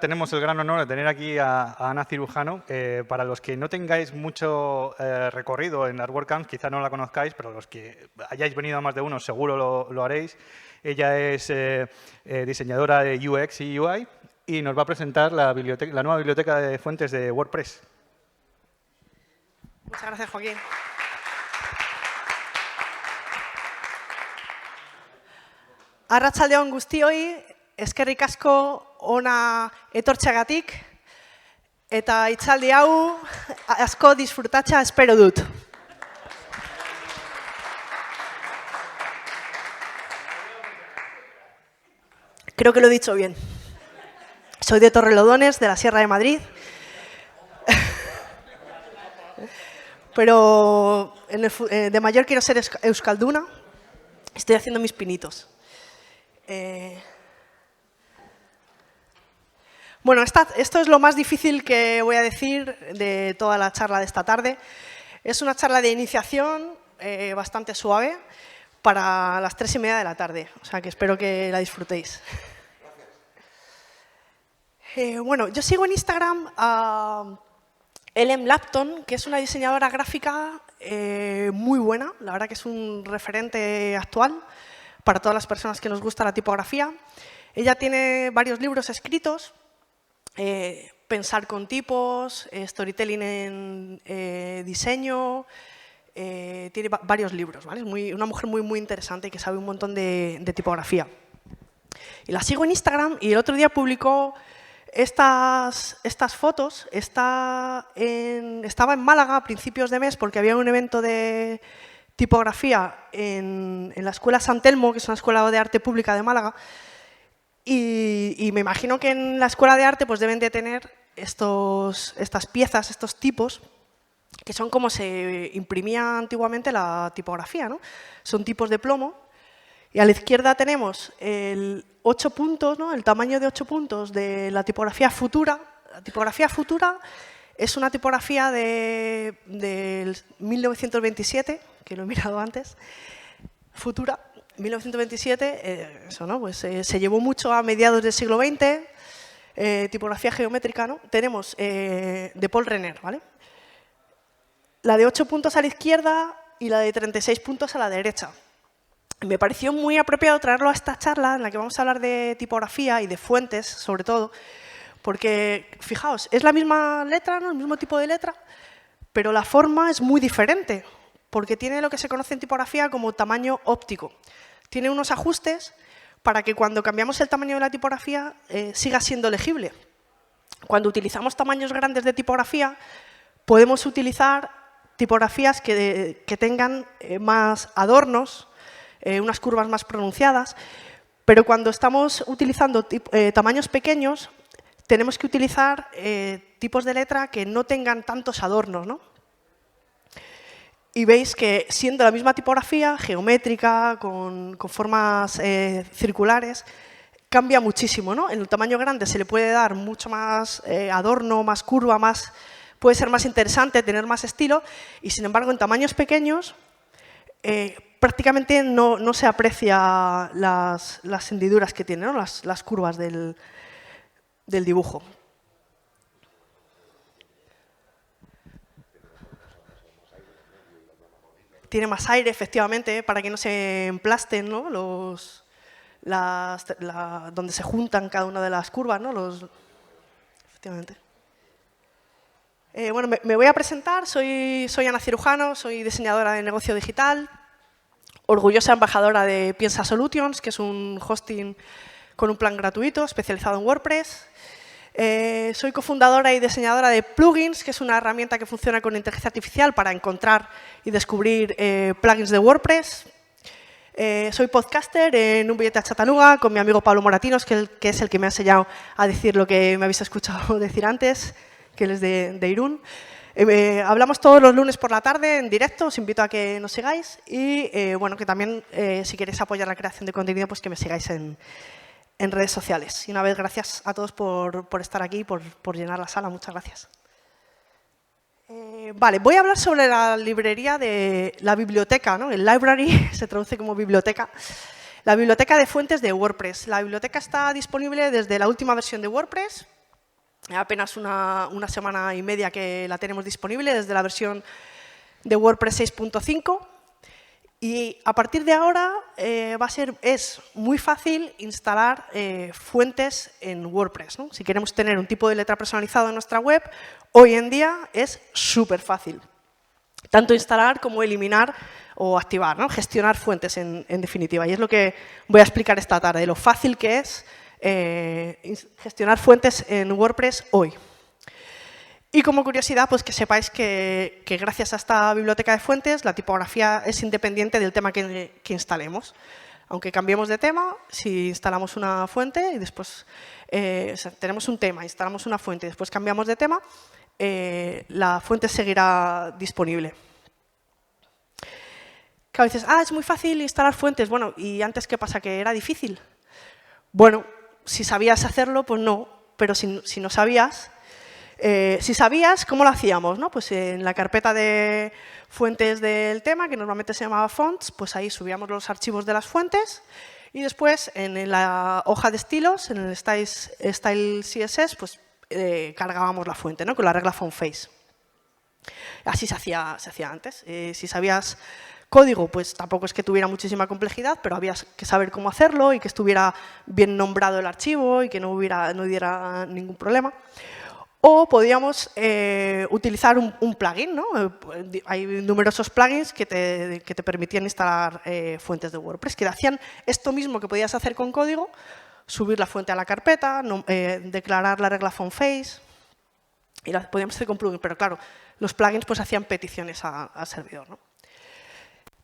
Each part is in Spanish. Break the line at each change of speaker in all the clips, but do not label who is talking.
Tenemos el gran honor de tener aquí a Ana Cirujano. Para los que no tengáis mucho recorrido en las WordCamps, quizá no la conozcáis, pero los que hayáis venido a más de uno seguro lo haréis. Ella es diseñadora de UX y UI y nos va a presentar la nueva biblioteca de fuentes de WordPress.
Muchas gracias, Joaquín. Arratsalde on guztioi, eskerrik asko ona etortzeagatik eta hitzaldi hau asko disfrutatza espero dut. Creo que lo he dicho bien. Soy de Torrelodones, de la Sierra de Madrid. Pero de mayor quiero ser euskalduna. Estoy haciendo mis pinitos. Bueno, esto es lo más difícil que voy a decir de toda la charla de esta tarde. Es una charla de iniciación bastante suave para las 3:30 de la tarde. O sea que espero que la disfrutéis. Bueno, yo sigo en Instagram a Ellen Lapton, que es una diseñadora gráfica muy buena. La verdad que es un referente actual para todas las personas que nos gusta la tipografía. Ella tiene varios libros escritos. Pensar con tipos, storytelling en diseño, tiene varios libros, ¿vale? Es una mujer muy interesante que sabe un montón de tipografía. Y la sigo en Instagram y el otro día publicó estas fotos. Estaba en Málaga a principios de mes porque había un evento de tipografía en la Escuela San Telmo, que es una escuela de arte pública de Málaga. Y me imagino que en la escuela de arte pues deben de tener estas piezas, estos tipos, que son como se imprimía antiguamente la tipografía, ¿no? Son tipos de plomo. Y a la izquierda tenemos el 8 puntos, ¿no? El tamaño de 8 puntos de la tipografía Futura. La tipografía Futura es una tipografía del 1927, que lo he mirado antes. Futura. 1927, eso, ¿no? Pues se llevó mucho a mediados del siglo XX, tipografía geométrica, ¿no? Tenemos de Paul Renner, ¿vale? La de 8 puntos a la izquierda y la de 36 puntos a la derecha. Me pareció muy apropiado traerlo a esta charla en la que vamos a hablar de tipografía y de fuentes, sobre todo, porque, fijaos, es la misma letra, ¿no? El mismo tipo de letra, pero la forma es muy diferente, porque tiene lo que se conoce en tipografía como tamaño óptico. Tiene unos ajustes para que cuando cambiamos el tamaño de la tipografía siga siendo legible. Cuando utilizamos tamaños grandes de tipografía, podemos utilizar tipografías que tengan más adornos, unas curvas más pronunciadas, pero cuando estamos utilizando tamaños pequeños, tenemos que utilizar tipos de letra que no tengan tantos adornos, ¿no? Y veis que siendo la misma tipografía, geométrica, con formas circulares, cambia muchísimo, ¿no? En el tamaño grande se le puede dar mucho más adorno, más curva, puede ser más interesante, tener más estilo, y sin embargo en tamaños pequeños prácticamente no se aprecia las hendiduras que tiene, ¿no? Las curvas del dibujo. Tiene más aire, efectivamente, para que no se emplasten, ¿no? Donde se juntan cada una de las curvas, ¿no? Efectivamente. Bueno, me voy a presentar. Soy Ana Cirujano, soy diseñadora de negocio digital, orgullosa embajadora de Piensa Solutions, que es un hosting con un plan gratuito especializado en WordPress. Soy cofundadora y diseñadora de Plugins, que es una herramienta que funciona con inteligencia artificial para encontrar y descubrir plugins de WordPress. Soy podcaster en Un Billete a Chattanooga con mi amigo Pablo Moratinos, que es el que me ha enseñado a decir lo que me habéis escuchado decir antes, que él es de Irún. Hablamos todos los lunes por la tarde en directo, os invito a que nos sigáis y bueno, que también si queréis apoyar la creación de contenido, pues que me sigáis en redes sociales. Y una vez, gracias a todos por estar aquí, por llenar la sala. Muchas gracias. Vale, voy a hablar sobre la librería de la biblioteca, ¿no? El library se traduce como biblioteca. La biblioteca de fuentes de WordPress. La biblioteca está disponible desde la última versión de WordPress, apenas una semana y media que la tenemos disponible desde la versión de WordPress 6.5. Y a partir de ahora es muy fácil instalar fuentes en WordPress, ¿no? Si queremos tener un tipo de letra personalizado en nuestra web, hoy en día es súper fácil. Tanto instalar como eliminar o activar, ¿no? Gestionar fuentes en definitiva. Y es lo que voy a explicar esta tarde, lo fácil que es gestionar fuentes en WordPress hoy. Y como curiosidad, pues que sepáis que gracias a esta biblioteca de fuentes, la tipografía es independiente del tema que instalemos. Aunque cambiemos de tema, si instalamos una fuente y después tenemos un tema, instalamos una fuente y después cambiamos de tema, la fuente seguirá disponible. Claro, dices, es muy fácil instalar fuentes. Bueno, ¿y antes qué pasa? ¿Que era difícil? Bueno, si sabías hacerlo, pues no. Pero si no sabías... si sabías, ¿cómo lo hacíamos? ¿No? Pues en la carpeta de fuentes del tema, que normalmente se llamaba fonts, pues ahí subíamos los archivos de las fuentes y después en la hoja de estilos, en el Style CSS, pues cargábamos la fuente, ¿no? Con la regla fontface. Así se hacía antes. Si sabías código, pues tampoco es que tuviera muchísima complejidad, pero había que saber cómo hacerlo y que estuviera bien nombrado el archivo y que no diera ningún problema. O podíamos utilizar un plugin, ¿no? Hay numerosos plugins que te permitían instalar fuentes de WordPress, que hacían esto mismo que podías hacer con código, subir la fuente a la carpeta, declarar la regla fontface, y la podíamos hacer con plugins, pero claro, los plugins pues hacían peticiones al servidor, ¿no?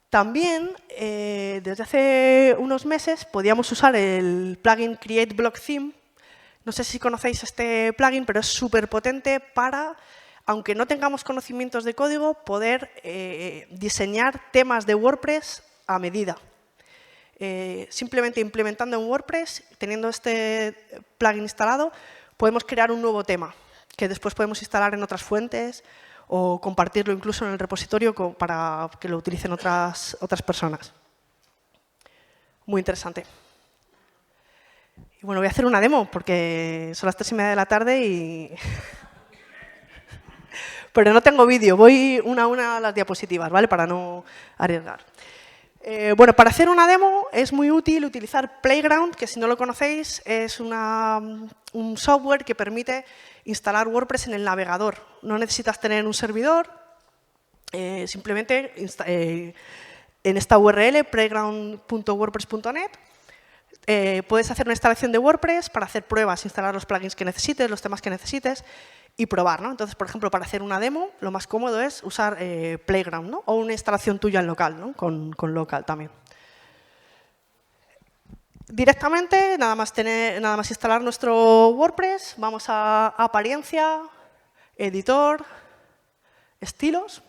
También, desde hace unos meses, podíamos usar el plugin Create Block Theme. No sé si conocéis este plugin, pero es súper potente para, aunque no tengamos conocimientos de código, poder diseñar temas de WordPress a medida. Simplemente implementando en WordPress, teniendo este plugin instalado, podemos crear un nuevo tema que después podemos instalar en otras fuentes o compartirlo incluso en el repositorio para que lo utilicen otras personas. Muy interesante. Bueno, voy a hacer una demo porque son las 3:30 de la tarde y... Pero no tengo vídeo, voy una a una a las diapositivas, ¿vale? Para no arriesgar. Bueno, para hacer una demo es muy útil utilizar Playground, que si no lo conocéis es un software que permite instalar WordPress en el navegador. No necesitas tener un servidor, simplemente en esta URL, playground.wordpress.net, puedes hacer una instalación de WordPress para hacer pruebas, instalar los plugins que necesites, los temas que necesites y probar, ¿no? Entonces, por ejemplo, para hacer una demo, lo más cómodo es usar Playground, ¿no? O una instalación tuya en local, ¿no? Con local también. Directamente, nada más instalar nuestro WordPress, vamos a apariencia, editor, estilos.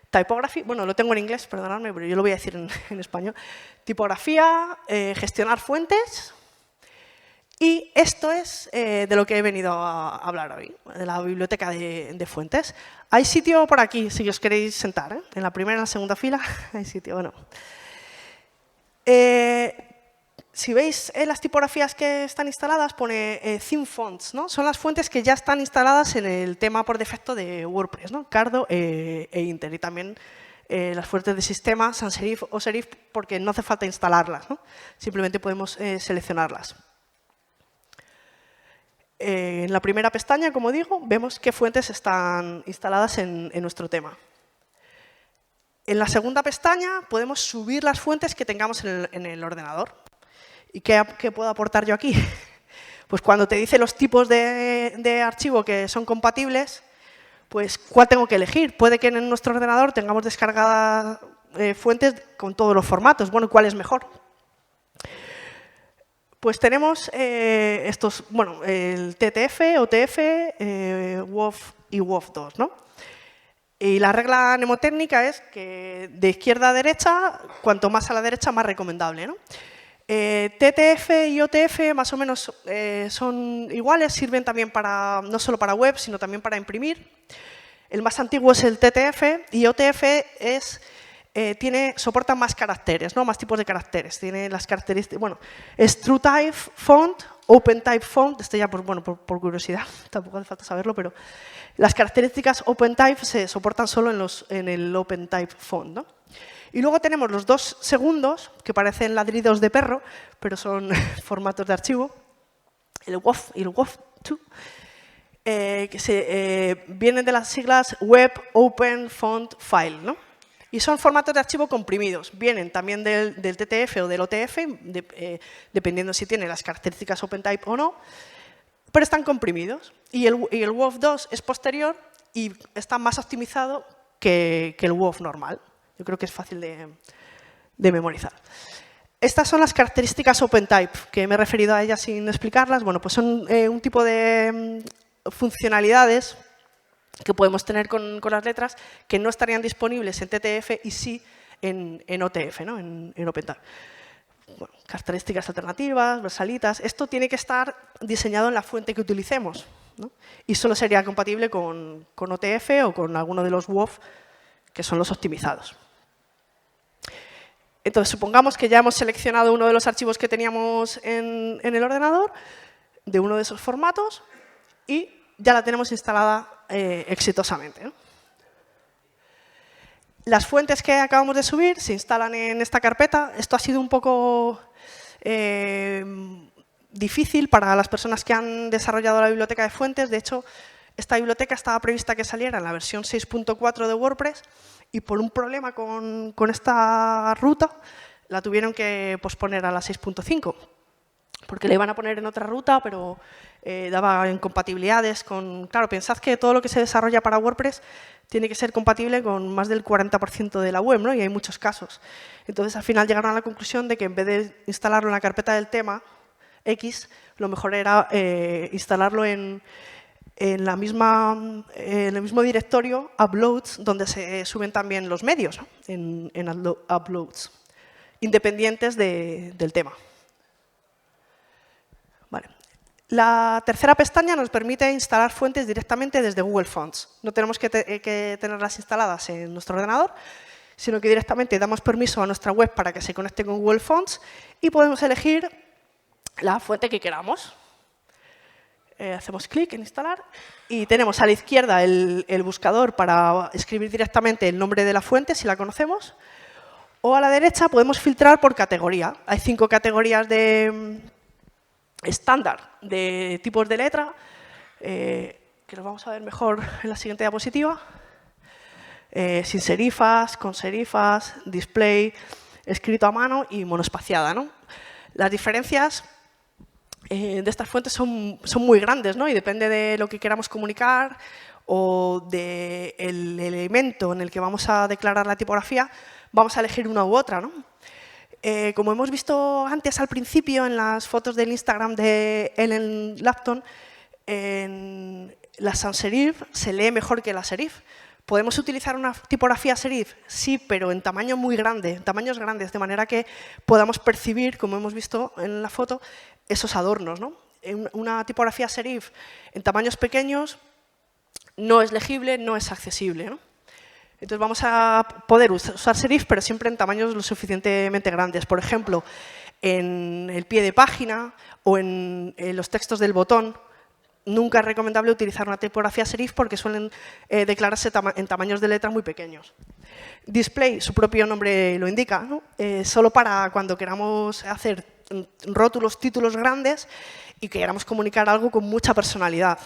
Typography, bueno, lo tengo en inglés, perdonadme, pero yo lo voy a decir en español. Tipografía, gestionar fuentes. Y esto es de lo que he venido a hablar hoy, de la biblioteca de fuentes. Hay sitio por aquí, si os queréis sentar, ¿eh? En la primera y en la segunda fila hay sitio, bueno. Si veis las tipografías que están instaladas, pone theme fonts, ¿no? Son las fuentes que ya están instaladas en el tema por defecto de WordPress, ¿no? Cardo e Inter. Y también las fuentes de sistema, sans serif o serif, porque no hace falta instalarlas, ¿no? Simplemente podemos seleccionarlas. En la primera pestaña, como digo, vemos qué fuentes están instaladas en nuestro tema. En la segunda pestaña podemos subir las fuentes que tengamos en el ordenador. ¿Y qué puedo aportar yo aquí? Pues cuando te dice los tipos de archivo que son compatibles, pues ¿cuál tengo que elegir? Puede que en nuestro ordenador tengamos descargadas fuentes con todos los formatos. Bueno, ¿cuál es mejor? Pues tenemos estos, bueno, el TTF, OTF, WOF y WOF2, ¿no? Y la regla mnemotécnica es que de izquierda a derecha, cuanto más a la derecha, más recomendable, ¿no? TTF y OTF más o menos son iguales, sirven también no solo para web, sino también para imprimir. El más antiguo es el TTF y OTF es soporta más caracteres, ¿no? Más tipos de caracteres. Tiene las características, bueno, es TrueType font, OpenType font, esto ya bueno, por curiosidad, tampoco hace falta saberlo, pero las características OpenType se soportan solo en el OpenType font, ¿no? Y luego tenemos los dos segundos, que parecen ladridos de perro, pero son formatos de archivo, el WOFF y el WOFF2, que vienen de las siglas Web Open Font File, ¿no? Y son formatos de archivo comprimidos. Vienen también del TTF o del OTF, dependiendo si tiene las características OpenType o no, pero están comprimidos. Y el WOFF2 es posterior y está más optimizado que el WOFF normal. Yo creo que es fácil de memorizar. Estas son las características OpenType, que me he referido a ellas sin explicarlas. Bueno, pues son un tipo de funcionalidades que podemos tener con las letras que no estarían disponibles en TTF y sí en OTF, ¿no? en OpenType. Bueno, características alternativas, versalitas. Esto tiene que estar diseñado en la fuente que utilicemos, ¿no? Y solo sería compatible con OTF o con alguno de los WOFF, que son los optimizados. Entonces, supongamos que ya hemos seleccionado uno de los archivos que teníamos en el ordenador, de uno de esos formatos, y ya la tenemos instalada exitosamente, ¿no? Las fuentes que acabamos de subir se instalan en esta carpeta. Esto ha sido un poco difícil para las personas que han desarrollado la biblioteca de fuentes. De hecho, esta biblioteca estaba prevista que saliera en la versión 6.4 de WordPress y por un problema con esta ruta la tuvieron que posponer a la 6.5. Porque le iban a poner en otra ruta, pero daba incompatibilidades con... Claro, pensad que todo lo que se desarrolla para WordPress tiene que ser compatible con más del 40% de la web, ¿no? Y hay muchos casos. Entonces, al final llegaron a la conclusión de que en vez de instalarlo en la carpeta del tema X, lo mejor era instalarlo en el mismo directorio, Uploads, donde se suben también los medios, ¿no? en Uploads, independientes del tema. Vale. La tercera pestaña nos permite instalar fuentes directamente desde Google Fonts. No tenemos que tenerlas instaladas en nuestro ordenador, sino que directamente damos permiso a nuestra web para que se conecte con Google Fonts y podemos elegir la fuente que queramos. Hacemos clic en instalar y tenemos a la izquierda el buscador para escribir directamente el nombre de la fuente, si la conocemos, o a la derecha podemos filtrar por categoría. Hay 5 categorías estándar de tipos de letra, que los vamos a ver mejor en la siguiente diapositiva. Sin serifas, con serifas, display, escrito a mano y monoespaciada, ¿no? Las diferencias de estas fuentes son muy grandes, ¿no? Y depende de lo que queramos comunicar o del elemento en el que vamos a declarar la tipografía, vamos a elegir una u otra, ¿no? Como hemos visto antes al principio en las fotos del Instagram de Ellen Lapton, en la sans serif se lee mejor que la serif. ¿Podemos utilizar una tipografía serif? Sí, pero en tamaño muy grande, en tamaños grandes, de manera que podamos percibir, como hemos visto en la foto, esos adornos, ¿no? Una tipografía serif en tamaños pequeños no es legible, no es accesible, ¿no? Entonces vamos a poder usar serif, pero siempre en tamaños lo suficientemente grandes. Por ejemplo, en el pie de página o en los textos del botón, nunca es recomendable utilizar una tipografía serif porque suelen declararse en tamaños de letra muy pequeños. Display, su propio nombre lo indica, ¿no? Solo para cuando queramos hacer rótulos, títulos grandes y queramos comunicar algo con mucha personalidad.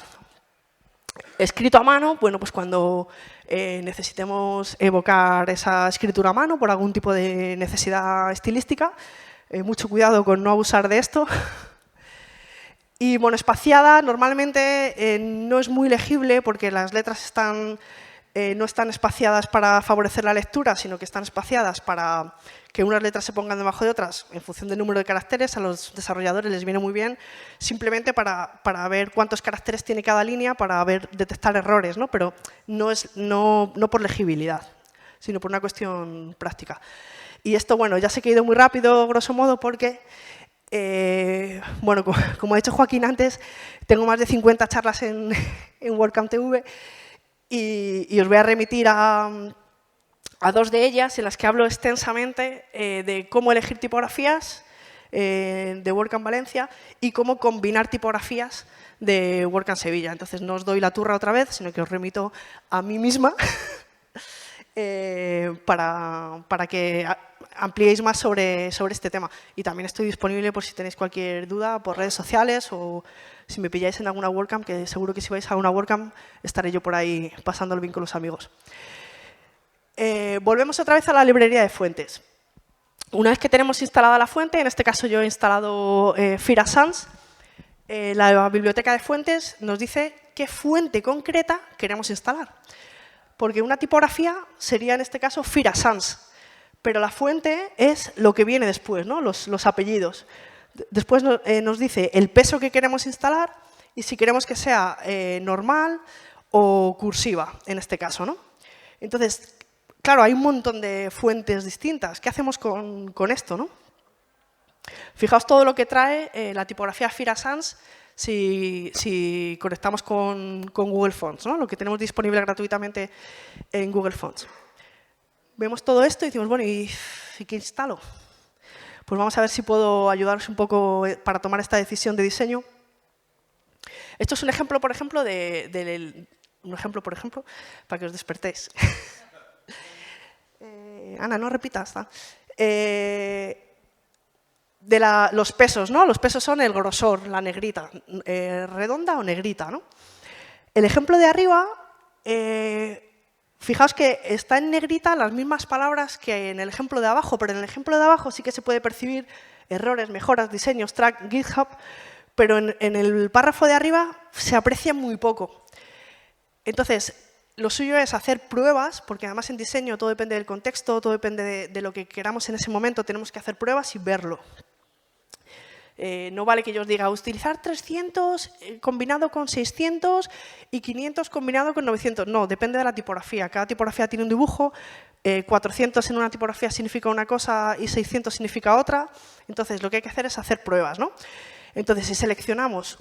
Escrito a mano, bueno, pues cuando necesitemos evocar esa escritura a mano por algún tipo de necesidad estilística, mucho cuidado con no abusar de esto. Y monoespaciada normalmente no es muy legible porque las letras no están espaciadas para favorecer la lectura, sino que están espaciadas para que unas letras se pongan debajo de otras en función del número de caracteres. A los desarrolladores les viene muy bien simplemente para ver cuántos caracteres tiene cada línea para detectar errores, ¿no? Pero no por legibilidad, sino por una cuestión práctica. Y esto, bueno, ya sé que he ido muy rápido, grosso modo, porque bueno, como ha dicho Joaquín antes, tengo más de 50 charlas en WordCamp TV y os voy a remitir a a dos de ellas en las que hablo extensamente de cómo elegir tipografías de WordCamp Valencia y cómo combinar tipografías de WordCamp Sevilla. Entonces, no os doy la turra otra vez, sino que os remito a mí misma para que ampliéis más sobre este tema. Y también estoy disponible por si tenéis cualquier duda por redes sociales o si me pilláis en alguna WordCamp, que seguro que si vais a una WordCamp estaré yo por ahí pasando el bien con los amigos. Volvemos otra vez a la librería de fuentes. Una vez que tenemos instalada la fuente, en este caso yo he instalado Fira Sans, la biblioteca de fuentes nos dice qué fuente concreta queremos instalar. Porque una tipografía sería en este caso Fira Sans, pero la fuente es lo que viene después, ¿no? los apellidos. Después nos dice el peso que queremos instalar y si queremos que sea normal o cursiva, en este caso, ¿no? Entonces, claro, hay un montón de fuentes distintas. ¿Qué hacemos con esto, no? Fijaos todo lo que trae la tipografía Fira Sans si conectamos con Google Fonts, ¿no? Lo que tenemos disponible gratuitamente en Google Fonts. Vemos todo esto y decimos, bueno, ¿y qué instalo? Pues vamos a ver si puedo ayudaros un poco para tomar esta decisión de diseño. Esto es un ejemplo, por ejemplo, para que os despertéis. Ana, no repitas. Los pesos, ¿no? Los pesos son el grosor, la negrita, redonda o negrita, ¿no? El ejemplo de arriba, fijaos que está en negrita las mismas palabras que en el ejemplo de abajo, pero en el ejemplo de abajo sí que se puede percibir errores, mejoras, diseños, track, GitHub, pero en el párrafo de arriba se aprecia muy poco. Entonces, lo suyo es hacer pruebas, porque además en diseño todo depende del contexto, todo depende de lo que queramos en ese momento, tenemos que hacer pruebas y verlo. No vale que yo os diga utilizar 300 combinado con 600 y 500 combinado con 900. No, depende de la tipografía. Cada tipografía tiene un dibujo. 400 en una tipografía significa una cosa y 600 significa otra. Entonces, lo que hay que hacer es hacer pruebas, ¿no? Entonces, si seleccionamos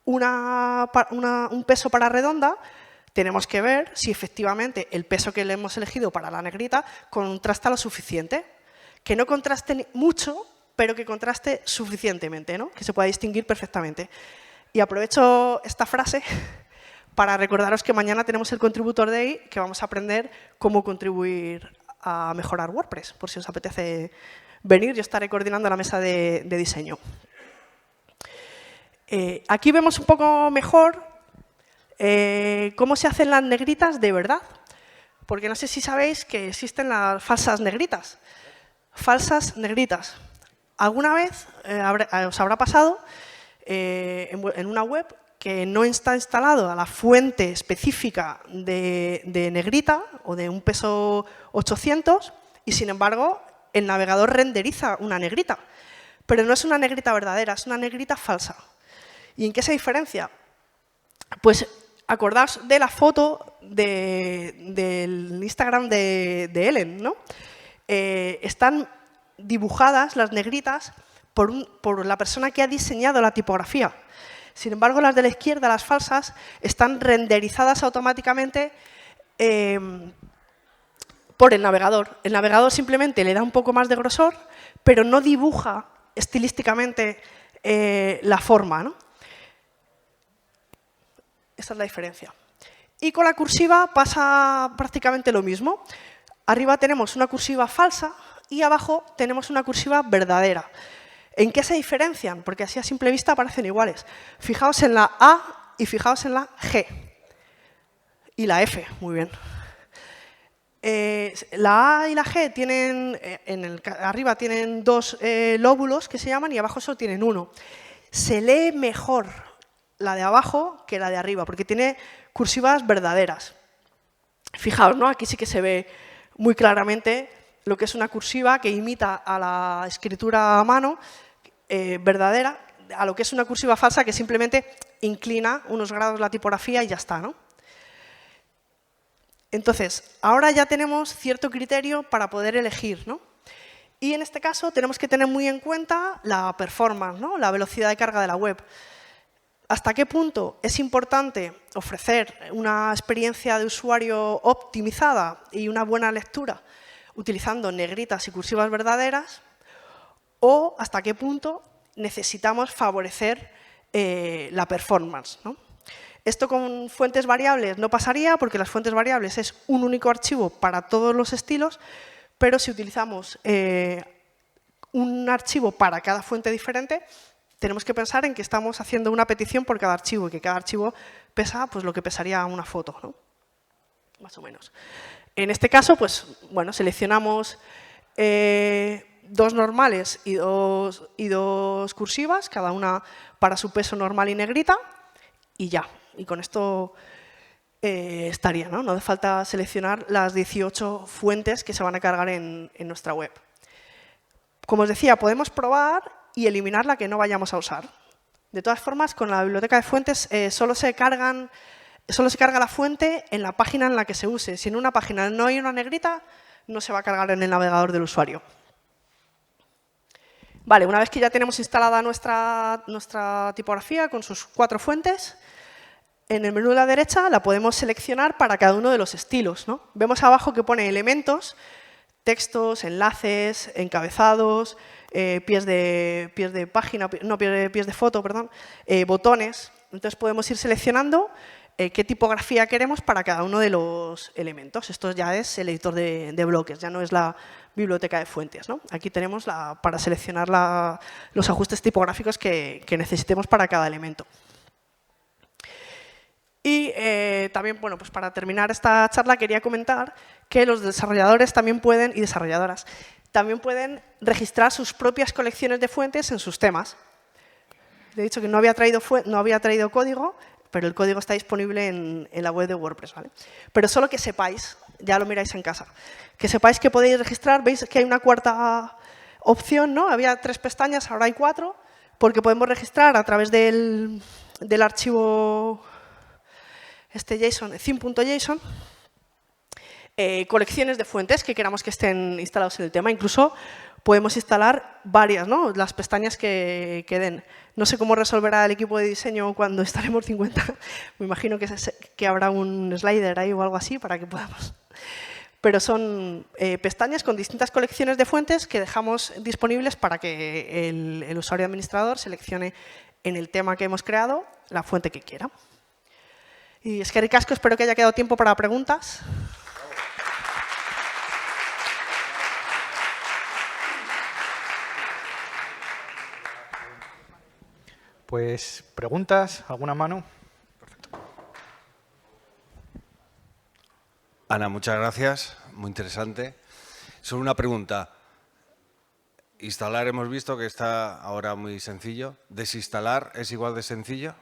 un peso para redonda, tenemos que ver si efectivamente el peso que le hemos elegido para la negrita contrasta lo suficiente. Que no contraste mucho, pero que contraste suficientemente, ¿no? Que se pueda distinguir perfectamente. Y aprovecho esta frase para recordaros que mañana tenemos el Contributor Day, que vamos a aprender cómo contribuir a mejorar WordPress. Por si os apetece venir, yo estaré coordinando la mesa de diseño. Aquí vemos un poco mejor cómo se hacen las negritas de verdad. Porque no sé si sabéis que existen las falsas negritas. Falsas negritas. ¿Alguna vez os habrá pasado en una web que no está instalado a la fuente específica de negrita o de un peso 800 y, sin embargo, el navegador renderiza una negrita? Pero no es una negrita verdadera, es una negrita falsa. ¿Y en qué se diferencia? Pues acordaos de la foto del Instagram de Ellen, ¿no? Están dibujadas las negritas por la persona que ha diseñado la tipografía. Sin embargo, las de la izquierda, las falsas, están renderizadas automáticamente por el navegador. El navegador simplemente le da un poco más de grosor, pero no dibuja estilísticamente la forma, ¿no? Esta es la diferencia. Y con la cursiva pasa prácticamente lo mismo. Arriba tenemos una cursiva falsa y abajo tenemos una cursiva verdadera. ¿En qué se diferencian? Porque así a simple vista parecen iguales. Fijaos en la A y fijaos en la G. Y la F, muy bien. La A y la G tienen, arriba tienen dos lóbulos que se llaman y abajo solo tienen uno. Se lee mejor la de abajo que la de arriba, porque tiene cursivas verdaderas. Fijaos, ¿no? Aquí sí que se ve muy claramente lo que es una cursiva que imita a la escritura a mano verdadera, a lo que es una cursiva falsa que simplemente inclina unos grados la tipografía y ya está, ¿no? Entonces, ahora ya tenemos cierto criterio para poder elegir, ¿no? Y en este caso tenemos que tener muy en cuenta la performance, ¿no? La velocidad de carga de la web. ¿Hasta qué punto es importante ofrecer una experiencia de usuario optimizada y una buena lectura? utilizando negritas y cursivas verdaderas, o hasta qué punto necesitamos favorecer la performance, ¿no? Esto con fuentes variables no pasaría, porque las fuentes variables es un único archivo para todos los estilos, pero si utilizamos un archivo para cada fuente diferente, tenemos que pensar en que estamos haciendo una petición por cada archivo y que cada archivo pesa pues, lo que pesaría una foto, ¿no? Más o menos. En este caso, pues, bueno, seleccionamos dos normales y dos cursivas, cada una para su peso normal y negrita, y ya. Y con esto estaría, ¿no? No hace falta seleccionar las 18 fuentes que se van a cargar en nuestra web. Como os decía, podemos probar y eliminar la que no vayamos a usar. De todas formas, con la biblioteca de fuentes solo se carga la fuente en la página en la que se use. Si en una página no hay una negrita, no se va a cargar en el navegador del usuario. Vale, una vez que ya tenemos instalada nuestra tipografía con sus 4 fuentes, en el menú de la derecha la podemos seleccionar para cada uno de los estilos, ¿no? Vemos abajo que pone elementos, textos, enlaces, encabezados, pies de página, no, pies de foto, perdón, botones. Entonces podemos ir seleccionando qué tipografía queremos para cada uno de los elementos. Esto ya es el editor de bloques, ya no es la biblioteca de fuentes, ¿no? Aquí tenemos para seleccionar los ajustes tipográficos que necesitemos para cada elemento. Y también, bueno, pues para terminar esta charla quería comentar que los desarrolladores también pueden, y desarrolladoras, también pueden registrar sus propias colecciones de fuentes en sus temas. Le he dicho que no había traído código, pero el código está disponible en la web de WordPress, ¿vale? Pero solo que sepáis, ya lo miráis en casa, que sepáis que podéis registrar, veis que hay una cuarta opción, ¿no? Había 3 pestañas, ahora hay 4, porque podemos registrar a través del archivo JSON, theme.json, colecciones de fuentes que queramos que estén instalados en el tema. Incluso podemos instalar varias, ¿no? Las pestañas que den. No sé cómo resolverá el equipo de diseño cuando instalemos 50. Me imagino que habrá un slider ahí o algo así para que podamos. Pero son pestañas con distintas colecciones de fuentes que dejamos disponibles para que el usuario administrador seleccione en el tema que hemos creado la fuente que quiera. Y eskerrik asko, espero que haya quedado tiempo para preguntas.
Pues, ¿preguntas? ¿Alguna mano? Perfecto.
Ana, muchas gracias. Muy interesante. Solo una pregunta. Instalar hemos visto que está ahora muy sencillo. ¿Desinstalar es igual de sencillo?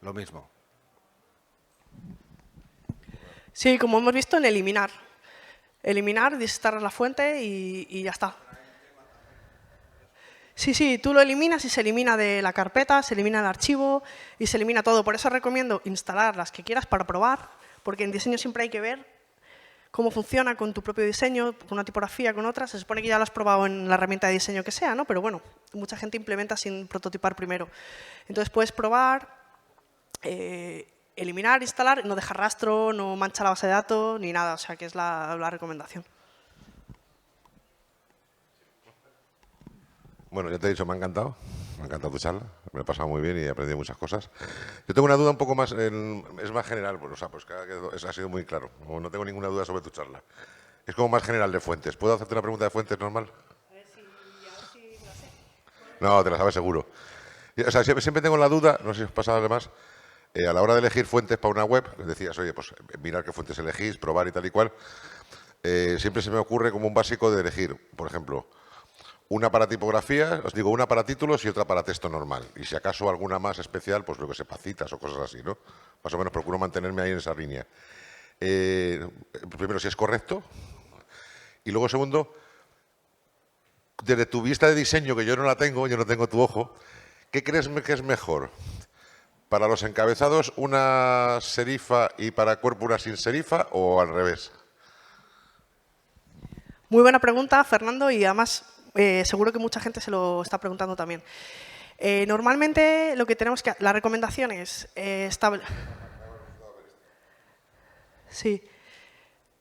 Lo mismo.
Sí, como hemos visto en eliminar. Eliminar, desinstalar la fuente y ya está. Sí, tú lo eliminas y se elimina de la carpeta, se elimina el archivo y se elimina todo. Por eso recomiendo instalar las que quieras para probar, porque en diseño siempre hay que ver cómo funciona con tu propio diseño, con una tipografía, con otra. Se supone que ya lo has probado en la herramienta de diseño que sea, ¿no? Pero bueno, mucha gente implementa sin prototipar primero. Entonces puedes probar, eliminar, instalar, no dejar rastro, no mancha la base de datos ni nada, o sea que es la recomendación.
Bueno, ya te he dicho, me ha encantado tu charla, me he pasado muy bien y he aprendido muchas cosas. Yo tengo una duda un poco más, es más general, pues, o sea, pues ha sido muy claro, no tengo ninguna duda sobre tu charla. Es como más general de fuentes. ¿Puedo hacerte una pregunta de fuentes normal?
A ver si lo sé.
No, te la sabes seguro. O sea, siempre tengo la duda, no sé si os pasa además, a la hora de elegir fuentes para una web, decías, oye, pues mirar qué fuentes elegís, probar y tal y cual, siempre se me ocurre como un básico de elegir, por ejemplo, una para tipografía, os digo, una para títulos y otra para texto normal. Y si acaso alguna más especial, pues lo que sepa, citas o cosas así, ¿no? Más o menos procuro mantenerme ahí en esa línea. Primero, si es correcto. Y luego, segundo, desde tu vista de diseño, que yo no tengo tu ojo, ¿qué crees que es mejor? ¿Para los encabezados una serifa y para cuerpo una sin serifa o al revés?
Muy buena pregunta, Fernando, y además seguro que mucha gente se lo está preguntando también. Normalmente lo que tenemos que... La recomendación es... Sí.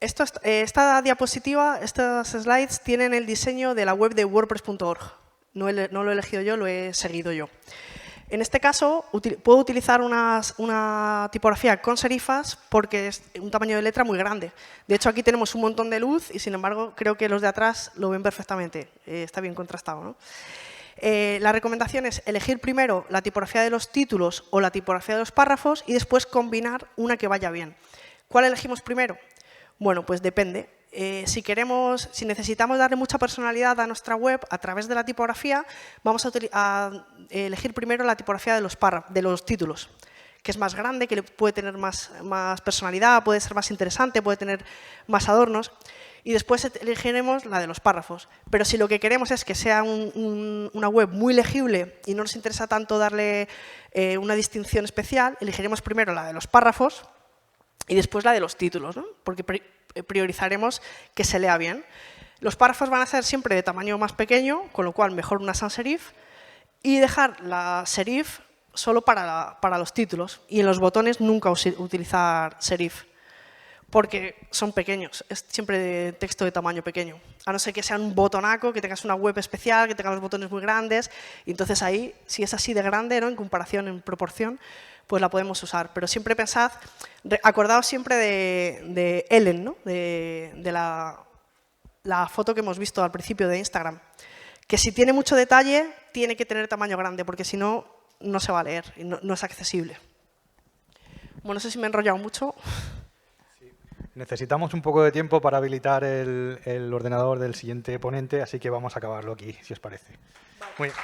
Esta diapositiva, estas slides, tienen el diseño de la web de WordPress.org. No lo he elegido yo, lo he seguido yo. En este caso, puedo utilizar una tipografía con serifas porque es un tamaño de letra muy grande. De hecho, aquí tenemos un montón de luz y, sin embargo, creo que los de atrás lo ven perfectamente. Está bien contrastado, ¿no? La recomendación es elegir primero la tipografía de los títulos o la tipografía de los párrafos y después combinar una que vaya bien. ¿Cuál elegimos primero? Bueno, pues depende. Si necesitamos darle mucha personalidad a nuestra web a través de la tipografía, vamos a elegir primero la tipografía de los títulos, que es más grande, que puede tener más personalidad, puede ser más interesante, puede tener más adornos. Y después elegiremos la de los párrafos. Pero si lo que queremos es que sea una web muy legible y no nos interesa tanto darle una distinción especial, elegiremos primero la de los párrafos y después la de los títulos, ¿no? Porque priorizaremos que se lea bien. Los párrafos van a ser siempre de tamaño más pequeño, con lo cual mejor una sans serif, y dejar la serif solo para los títulos. Y en los botones nunca utilizar serif, porque son pequeños, es siempre de texto de tamaño pequeño. A no ser que sea un botonaco, que tengas una web especial, que tengas los botones muy grandes, y entonces ahí, si es así de grande, ¿no? En comparación, en proporción, pues la podemos usar. Pero siempre pensad, acordaos siempre de Ellen, ¿no? de la foto que hemos visto al principio de Instagram, que si tiene mucho detalle, tiene que tener tamaño grande, porque si no, no se va a leer y no es accesible. Bueno, no sé si me he enrollado mucho.
Necesitamos un poco de tiempo para habilitar el ordenador del siguiente ponente, así que vamos a acabarlo aquí, si os parece. Vale. Muy bien.